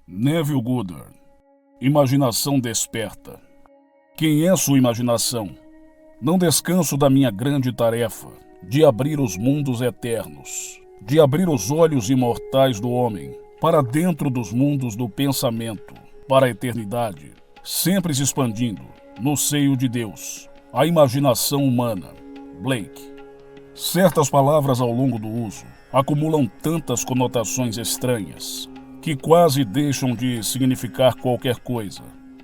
Neville Goddard. Imaginação desperta. Quem é sua imaginação? Não descanso da minha grande tarefa de abrir os mundos eternos, de abrir os olhos imortais do homem para dentro dos mundos do pensamento, para a eternidade, sempre se expandindo no seio de Deus, a imaginação humana. Blake. Certas palavras ao longo do uso acumulam tantas conotações estranhas que quase deixam de significar qualquer coisa.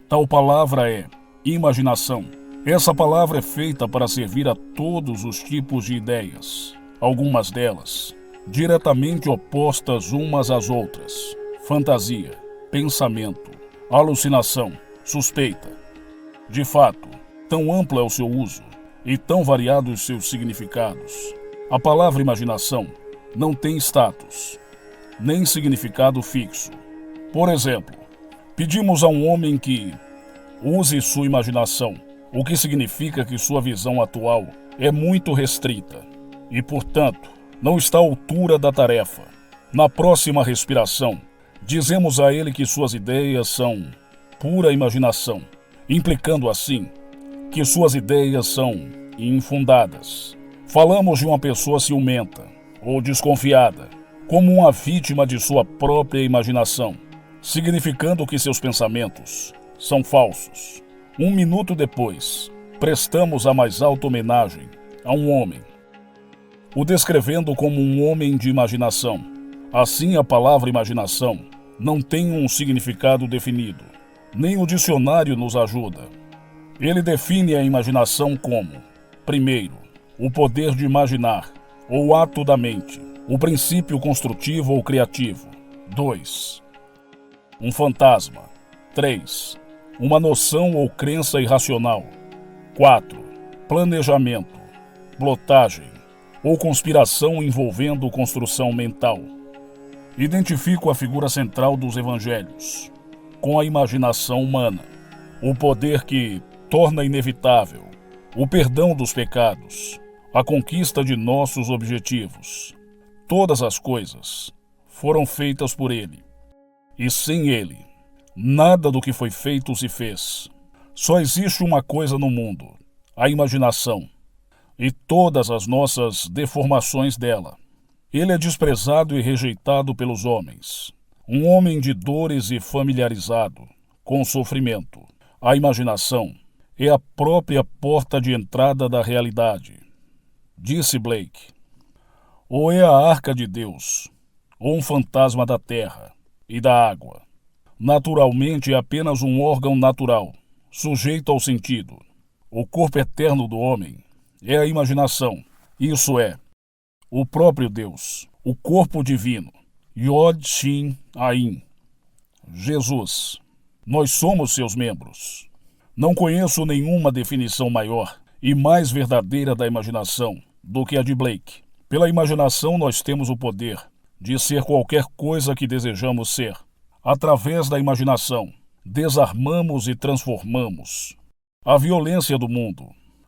Tal palavra é imaginação. Essa palavra é feita para servir a todos os tipos de ideias, algumas delas diretamente opostas umas às outras: fantasia, pensamento, alucinação, suspeita. De fato, tão amplo é o seu uso e tão variados os seus significados. A palavra imaginação não tem status, nem significado fixo. Por exemplo, pedimos a um homem que use sua imaginação, o que significa que sua visão atual é muito restrita e, portanto, não está à altura da tarefa. Na próxima respiração, dizemos a ele que suas ideias são pura imaginação, implicando assim que suas ideias são infundadas. Falamos de uma pessoa ciumenta ou desconfiada como uma vítima de sua própria imaginação, significando que seus pensamentos são falsos. Um minuto depois, prestamos a mais alta homenagem a um homem, o descrevendo como um homem de imaginação. Assim, a palavra imaginação não tem um significado definido, nem o dicionário nos ajuda. Ele define a imaginação como: primeiro, o poder de imaginar, ou ato da mente, o princípio construtivo ou criativo. 2. Um fantasma. 3. Uma noção ou crença irracional. 4. Planejamento, plotagem ou conspiração envolvendo construção mental. Identifico a figura central dos evangelhos com a imaginação humana, o poder que torna inevitável o perdão dos pecados, a conquista de nossos objetivos. Todas as coisas foram feitas por ele, e sem ele, nada do que foi feito se fez. Só existe uma coisa no mundo: a imaginação, e todas as nossas deformações dela. Ele é desprezado e rejeitado pelos homens, um homem de dores e familiarizado com o sofrimento. A imaginação é a própria porta de entrada da realidade. Disse Blake: ou é a arca de Deus, ou um fantasma da terra e da água. Naturalmente é apenas um órgão natural, sujeito ao sentido. O corpo eterno do homem é a imaginação, isso é, o próprio Deus, o corpo divino, Yod Shin Ain, Jesus. Nós somos seus membros. Não conheço nenhuma definição maior e mais verdadeira da imaginação do que a de Blake. Pela imaginação nós temos o poder de ser qualquer coisa que desejamos ser. Através da imaginação, desarmamos e transformamos a violência do mundo,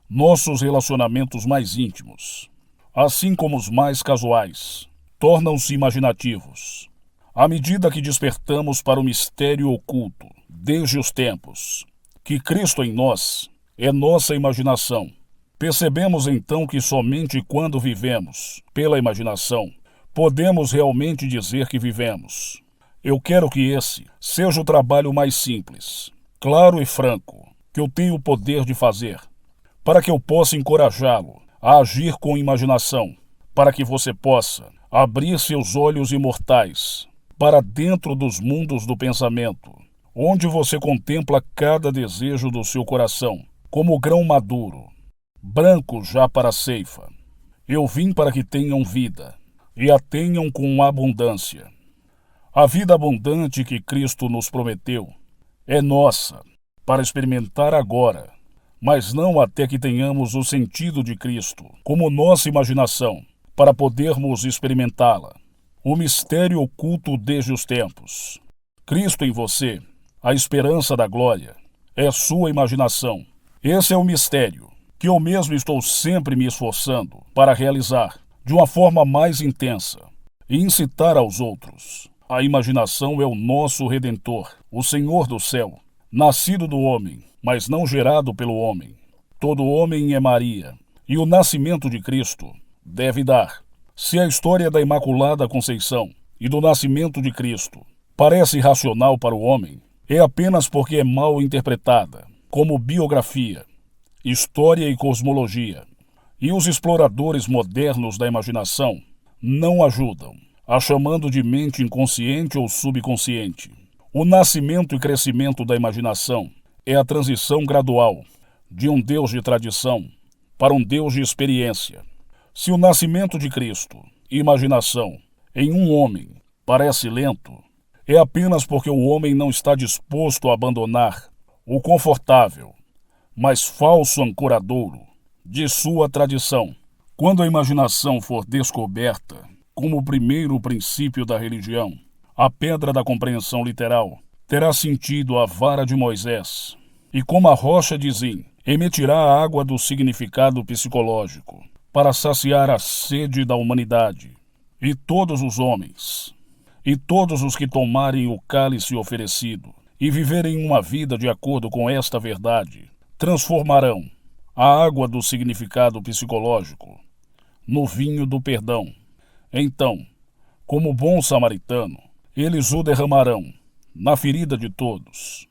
nossos relacionamentos mais íntimos, assim como os mais casuais, tornam-se imaginativos. À medida que despertamos para o mistério oculto, desde os tempos, que Cristo em nós é nossa imaginação, percebemos então que somente quando vivemos pela imaginação, podemos realmente dizer que vivemos. Eu quero que esse seja o trabalho mais simples, claro e franco, que eu tenho o poder de fazer, para que eu possa encorajá-lo a agir com imaginação, para que você possa abrir seus olhos imortais para dentro dos mundos do pensamento, onde você contempla cada desejo do seu coração, como grão maduro, branco já para a ceifa. Eu vim para que tenham vida, e a tenham com abundância. A vida abundante que Cristo nos prometeu é nossa, para experimentar agora, mas não até que tenhamos o sentido de Cristo como nossa imaginação, para podermos experimentá-la. O mistério oculto desde os tempos. Cristo em você, a esperança da glória, é sua imaginação. Esse é o mistério que eu mesmo estou sempre me esforçando para realizar de uma forma mais intensa e incitar aos outros A imaginação é o nosso Redentor, o Senhor do céu, nascido do homem, mas não gerado pelo homem. Todo homem é Maria, e o nascimento de Cristo deve dar. Se a história da Imaculada Conceição e do nascimento de Cristo parece irracional para o homem, é apenas porque é mal interpretada, como biografia, história e cosmologia. E os exploradores modernos da imaginação não ajudam, a chamando de mente inconsciente ou subconsciente. O nascimento e crescimento da imaginação é a transição gradual de um Deus de tradição para um Deus de experiência. Se o nascimento de Cristo e imaginação em um homem parece lento, é apenas porque o homem não está disposto a abandonar o confortável, mas falso ancoradouro de sua tradição. Quando a imaginação for descoberta como o primeiro princípio da religião, a pedra da compreensão literal terá sentido a vara de Moisés, e como a rocha de Zim, emitirá a água do significado psicológico para saciar a sede da humanidade. E todos os homens, e todos os que tomarem o cálice oferecido e viverem uma vida de acordo com esta verdade, transformarão a água do significado psicológico no vinho do perdão. Então, como bom samaritano, eles o derramarão na ferida de todos.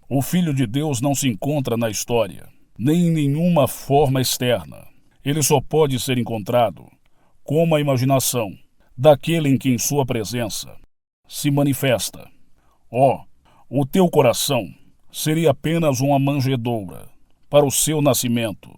O Filho de Deus não se encontra na história, nem em nenhuma forma externa. Ele só pode ser encontrado como a imaginação daquele em quem sua presença se manifesta. O teu coração seria apenas uma manjedoura para o seu nascimento.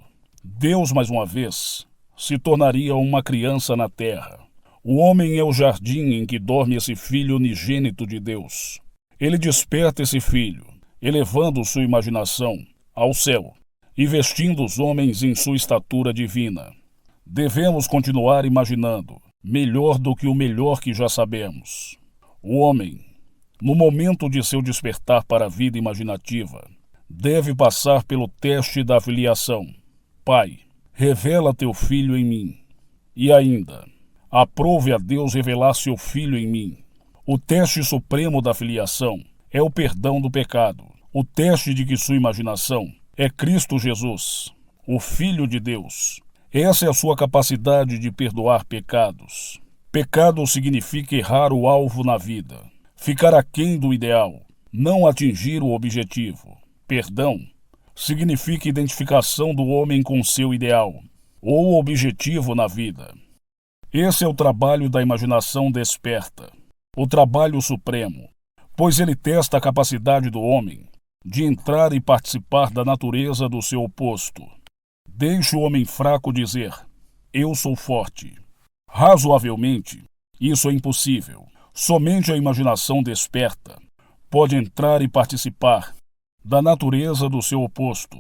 Deus, mais uma vez, se tornaria uma criança na terra. O homem é o jardim em que dorme esse filho unigênito de Deus. Ele desperta esse filho, elevando sua imaginação ao céu e vestindo os homens em sua estatura divina. Devemos continuar imaginando, melhor do que o melhor que já sabemos. O homem, no momento de seu despertar para a vida imaginativa, deve passar pelo teste da filiação. Pai, revela teu filho em mim. E ainda, aprove a Deus revelar seu filho em mim. O teste supremo da filiação é o perdão do pecado. O teste de que sua imaginação é Cristo Jesus, o Filho de Deus. Essa é a sua capacidade de perdoar pecados. Pecado significa errar o alvo na vida, ficar aquém do ideal, não atingir o objetivo. Perdão significa identificação do homem com seu ideal ou objetivo na vida. Esse é o trabalho da imaginação desperta, o trabalho supremo, pois ele testa a capacidade do homem de entrar e participar da natureza do seu oposto. Deixe o homem fraco dizer, eu sou forte. Razoavelmente, isso é impossível. Somente a imaginação desperta pode entrar e participar da natureza do seu oposto.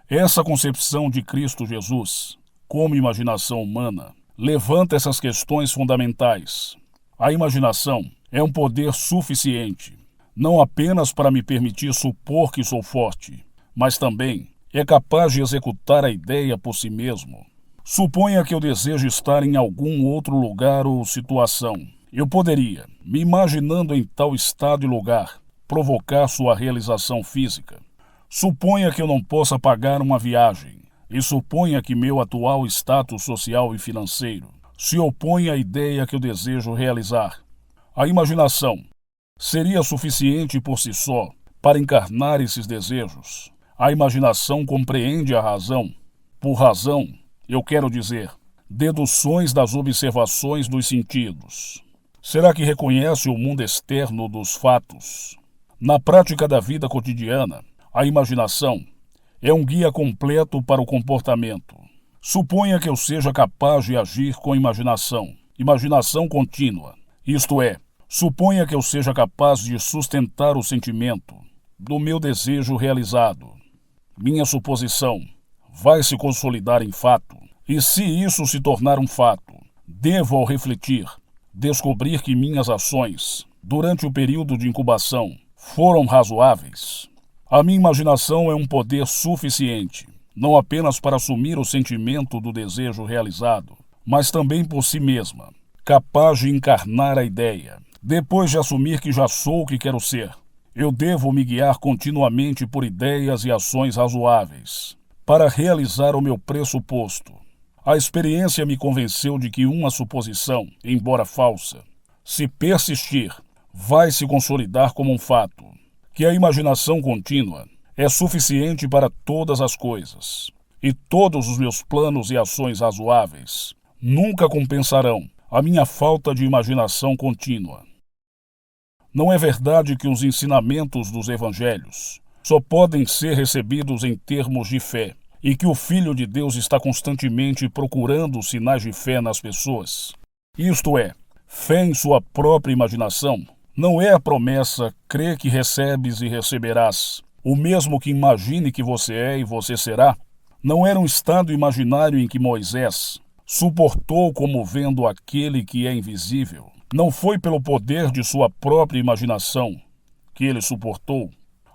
Essa concepção de Cristo Jesus, como imaginação humana, levanta essas questões fundamentais. A imaginação é um poder suficiente, não apenas para me permitir supor que sou forte, mas também é capaz de executar a ideia por si mesmo. Suponha que eu deseje estar em algum outro lugar ou situação. Eu poderia, me imaginando em tal estado e lugar, provocar sua realização física. Suponha que eu não possa pagar uma viagem, e suponha que meu atual status social e financeiro se opõe à ideia que eu desejo realizar. A imaginação seria suficiente por si só para encarnar esses desejos. A imaginação compreende a razão. Por razão, eu quero dizer, deduções das observações dos sentidos. Será que reconhece o mundo externo dos fatos? Na prática da vida cotidiana, a imaginação é um guia completo para o comportamento. Suponha que eu seja capaz de agir com imaginação contínua. Isto é, suponha que eu seja capaz de sustentar o sentimento do meu desejo realizado. Minha suposição vai se consolidar em fato, e se isso se tornar um fato, devo, ao refletir, descobrir que minhas ações, durante o período de incubação, foram razoáveis. A minha imaginação é um poder suficiente, não apenas para assumir o sentimento do desejo realizado, mas também por si mesma, capaz de encarnar a ideia. Depois de assumir que já sou o que quero ser, eu devo me guiar continuamente por ideias e ações razoáveis, para realizar o meu pressuposto. A experiência me convenceu de que uma suposição, embora falsa, se persistir, vai se consolidar como um fato, que a imaginação contínua é suficiente para todas as coisas, e todos os meus planos e ações razoáveis nunca compensarão a minha falta de imaginação contínua. Não é verdade que os ensinamentos dos evangelhos só podem ser recebidos em termos de fé, e que o Filho de Deus está constantemente procurando sinais de fé nas pessoas? Isto é, fé em sua própria imaginação. Não é a promessa, crê que recebes e receberás, o mesmo que imagine que você é e você será? Não era um estado imaginário em que Moisés suportou como vendo aquele que é invisível? Não foi pelo poder de sua própria imaginação que ele suportou?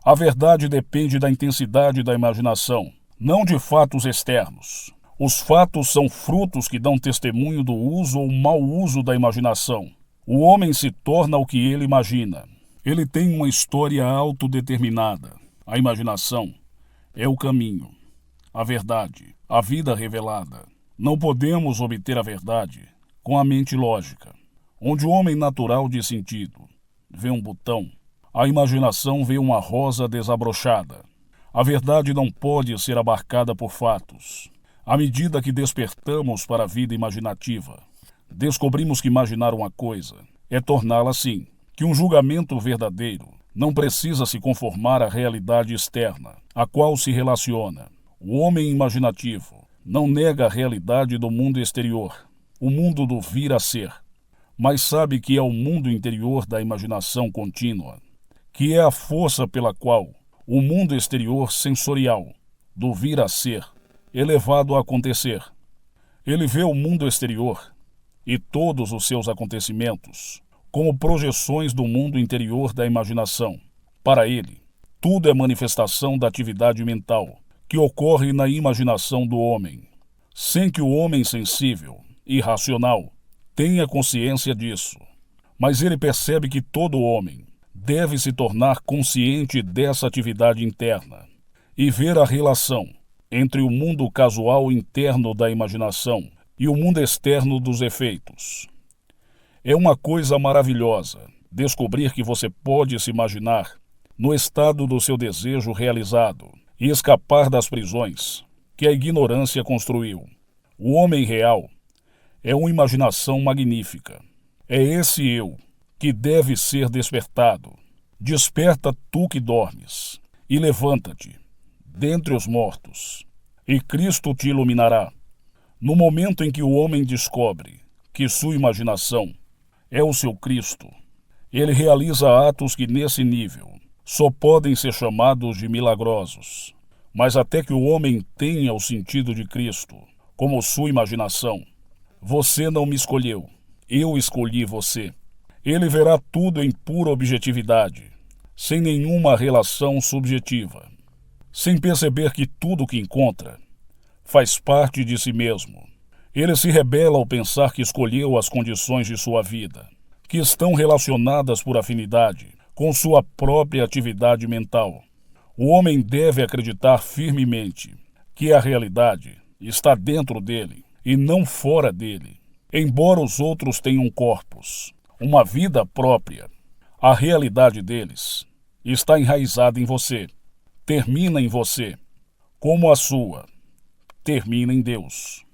A verdade depende da intensidade da imaginação, não de fatos externos. Os fatos são frutos que dão testemunho do uso ou mau uso da imaginação. O homem se torna o que ele imagina. Ele tem uma história autodeterminada. A imaginação é o caminho, a verdade, a vida revelada. Não podemos obter a verdade com a mente lógica. Onde o homem natural de sentido vê um botão, a imaginação vê uma rosa desabrochada. A verdade não pode ser abarcada por fatos. À medida que despertamos para a vida imaginativa, descobrimos que imaginar uma coisa é torná-la assim, que um julgamento verdadeiro não precisa se conformar à realidade externa, a qual se relaciona. O homem imaginativo não nega a realidade do mundo exterior, o mundo do vir a ser, mas sabe que é o mundo interior da imaginação contínua, que é a força pela qual o mundo exterior sensorial, do vir a ser, é levado a acontecer. Ele vê o mundo exterior e todos os seus acontecimentos como projeções do mundo interior da imaginação. Para ele, tudo é manifestação da atividade mental que ocorre na imaginação do homem, sem que o homem sensível e racional tenha consciência disso. Mas ele percebe que todo homem deve se tornar consciente dessa atividade interna e ver a relação entre o mundo casual interno da imaginação e o mundo externo dos efeitos. É uma coisa maravilhosa descobrir que você pode se imaginar no estado do seu desejo realizado e escapar das prisões que a ignorância construiu. O homem real é uma imaginação magnífica. É esse eu que deve ser despertado. Desperta tu que dormes, e levanta-te dentre os mortos, e Cristo te iluminará. No momento em que o homem descobre que sua imaginação é o seu Cristo, ele realiza atos que nesse nível só podem ser chamados de milagrosos. Mas até que o homem tenha o sentido de Cristo como sua imaginação, você não me escolheu, eu escolhi você. Ele verá tudo em pura objetividade, sem nenhuma relação subjetiva, sem perceber que tudo o que encontra faz parte de si mesmo. Ele se rebela ao pensar que escolheu as condições de sua vida, que estão relacionadas por afinidade com sua própria atividade mental. O homem deve acreditar firmemente que a realidade está dentro dele e não fora dele. Embora os outros tenham corpos, uma vida própria, a realidade deles está enraizada em você, termina em você, como a sua termina em Deus.